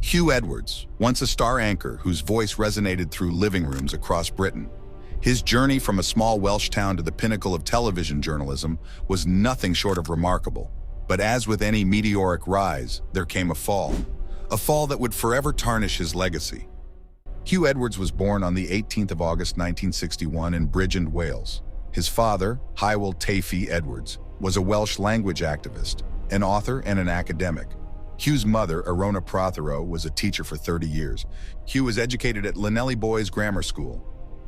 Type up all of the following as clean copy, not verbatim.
Huw Edwards, once a star anchor whose voice resonated through living rooms across Britain. His journey from a small Welsh town to the pinnacle of television journalism was nothing short of remarkable. But as with any meteoric rise, there came a fall that would forever tarnish his legacy. Huw Edwards was born on the 18th of August 1961 in Bridgend, Wales. His father, Huw Edwards, was a Welsh language activist, an author and an academic. Huw's mother, Arona Prothero, was a teacher for 30 years. Huw was educated at Llanelli Boys Grammar School.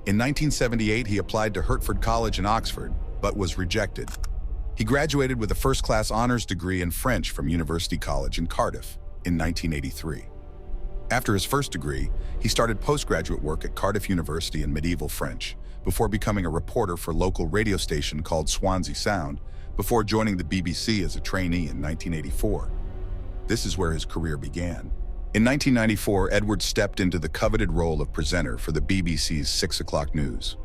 In 1978, he applied to Hertford College in Oxford, but was rejected. He graduated with a first-class honors degree in French from University College in Cardiff in 1983. After his first degree, he started postgraduate work at Cardiff University in medieval French, before becoming a reporter for a local radio station called Swansea Sound, before joining the BBC as a trainee in 1984. This is where his career began. In 1994, Edwards stepped into the coveted role of presenter for the BBC's 6 o'clock news.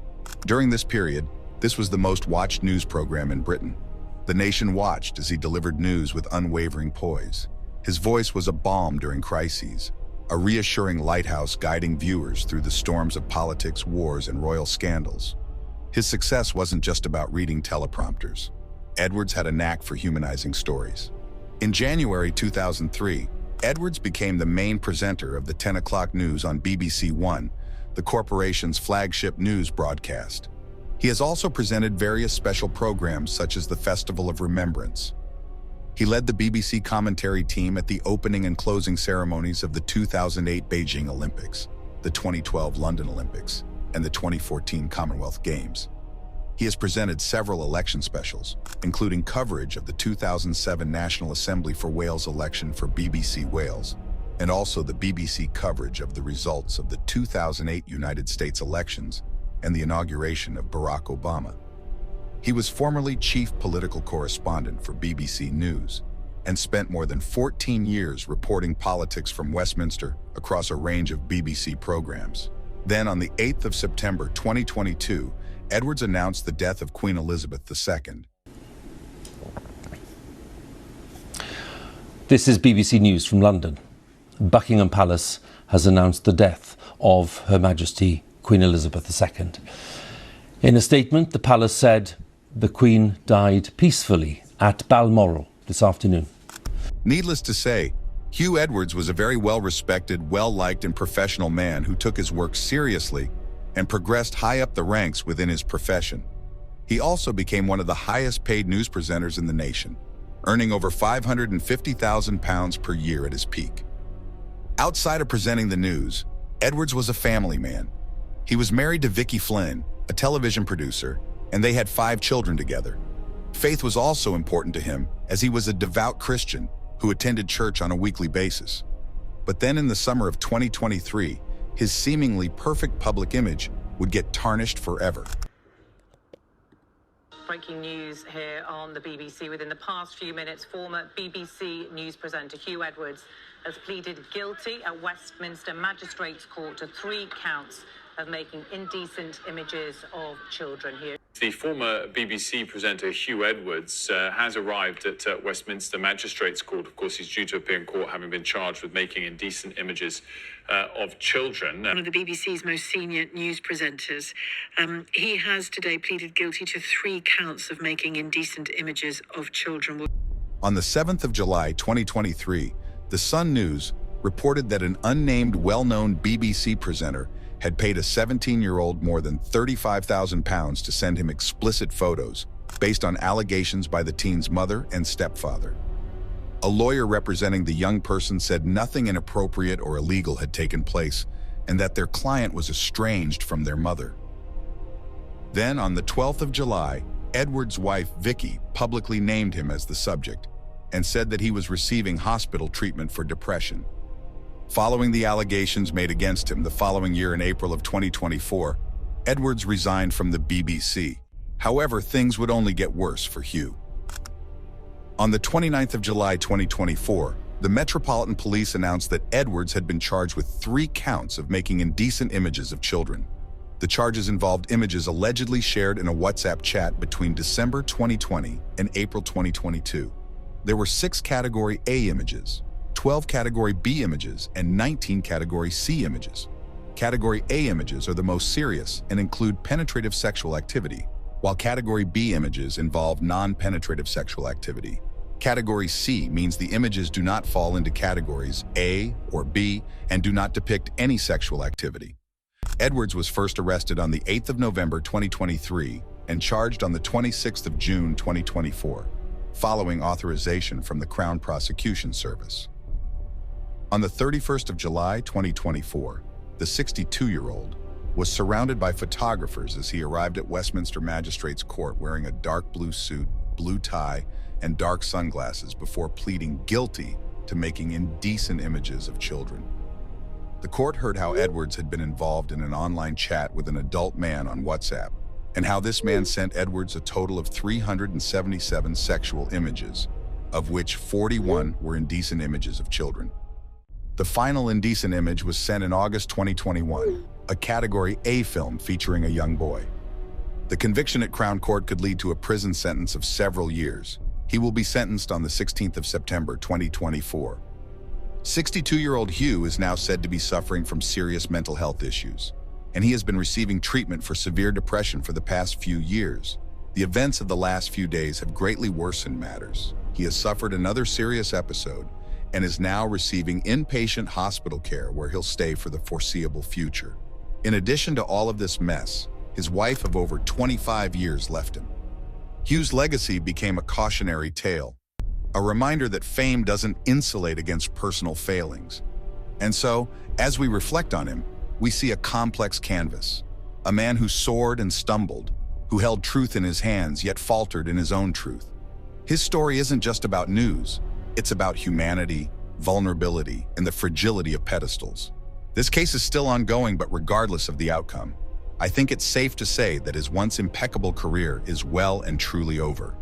During this period, this was the most watched news program in Britain. The nation watched as he delivered news with unwavering poise. His voice was a balm during crises, a reassuring lighthouse guiding viewers through the storms of politics, wars, and royal scandals. His success wasn't just about reading teleprompters. Edwards had a knack for humanizing stories. In January 2003, Edwards became the main presenter of the 10 o'clock news on BBC One, the corporation's flagship news broadcast. He has also presented various special programs such as the Festival of Remembrance. He led the BBC commentary team at the opening and closing ceremonies of the 2008 Beijing Olympics, the 2012 London Olympics, and the 2014 Commonwealth Games. He has presented several election specials, including coverage of the 2007 National Assembly for Wales election for BBC Wales, and also the BBC coverage of the results of the 2008 United States elections and the inauguration of Barack Obama. He was formerly chief political correspondent for BBC News and spent more than 14 years reporting politics from Westminster across a range of BBC programs. Then on the 8th of September 2022, Edwards announced the death of Queen Elizabeth II. This is BBC News from London. Buckingham Palace has announced the death of Her Majesty Queen Elizabeth II. In a statement, the palace said the Queen died peacefully at Balmoral this afternoon. Needless to say, Huw Edwards was a very well-respected, well-liked and professional man who took his work seriously and progressed high up the ranks within his profession. He also became one of the highest-paid news presenters in the nation, earning over £550,000 per year at his peak. Outside of presenting the news, Edwards was a family man. He was married to Vicky Flynn, a television producer, and they had 5 children together. Faith was also important to him, as he was a devout Christian who attended church on a weekly basis. But then in the summer of 2023, his seemingly perfect public image would get tarnished forever. Breaking news here on the BBC. Within the past few minutes, former BBC News presenter Huw Edwards has pleaded guilty at Westminster Magistrates Court to 3 counts of making indecent images of children here. The former BBC presenter Huw Edwards has arrived at Westminster Magistrates Court. Of course, he's due to appear in court having been charged with making indecent images of children. One of the BBC's most senior news presenters. He has today pleaded guilty to 3 counts of making indecent images of children. On the 7th of July 2023, The Sun News reported that an unnamed, well-known BBC presenter had paid a 17-year-old more than £35,000 to send him explicit photos based on allegations by the teen's mother and stepfather. A lawyer representing the young person said nothing inappropriate or illegal had taken place and that their client was estranged from their mother. Then, on the 12th of July, Edwards' wife, Vicky, publicly named him as the subject and said that he was receiving hospital treatment for depression. Following the allegations made against him the following year in April of 2024, Edwards resigned from the BBC. However, things would only get worse for Huw. On the 29th of July 2024, the Metropolitan Police announced that Edwards had been charged with 3 counts of making indecent images of children. The charges involved images allegedly shared in a WhatsApp chat between December 2020 and April 2022. There were 6 Category A images, 12 Category B images and 19 Category C images. Category A images are the most serious and include penetrative sexual activity, while Category B images involve non-penetrative sexual activity. Category C means the images do not fall into categories A or B and do not depict any sexual activity. Edwards was first arrested on the 8th of November 2023 and charged on the 26th of June 2024, following authorization from the Crown Prosecution Service. On the 31st of July 2024, the 62-year-old was surrounded by photographers as he arrived at Westminster Magistrates Court wearing a dark blue suit, blue tie, and dark sunglasses before pleading guilty to making indecent images of children. The court heard how Edwards had been involved in an online chat with an adult man on WhatsApp, and how this man sent Edwards a total of 377 sexual images, of which 41 were indecent images of children. The final indecent image was sent in August 2021, a Category A film featuring a young boy. The conviction at Crown Court could lead to a prison sentence of several years. He will be sentenced on the 16th of September 2024. 62-year-old Huw is now said to be suffering from serious mental health issues, and he has been receiving treatment for severe depression for the past few years. The events of the last few days have greatly worsened matters. He has suffered another serious episode and is now receiving inpatient hospital care where he'll stay for the foreseeable future. In addition to all of this mess, his wife of over 25 years left him. Huw's legacy became a cautionary tale, a reminder that fame doesn't insulate against personal failings. And so, as we reflect on him, we see a complex canvas, a man who soared and stumbled, who held truth in his hands yet faltered in his own truth. His story isn't just about news, it's about humanity, vulnerability, and the fragility of pedestals. This case is still ongoing, but regardless of the outcome, I think it's safe to say that his once impeccable career is well and truly over.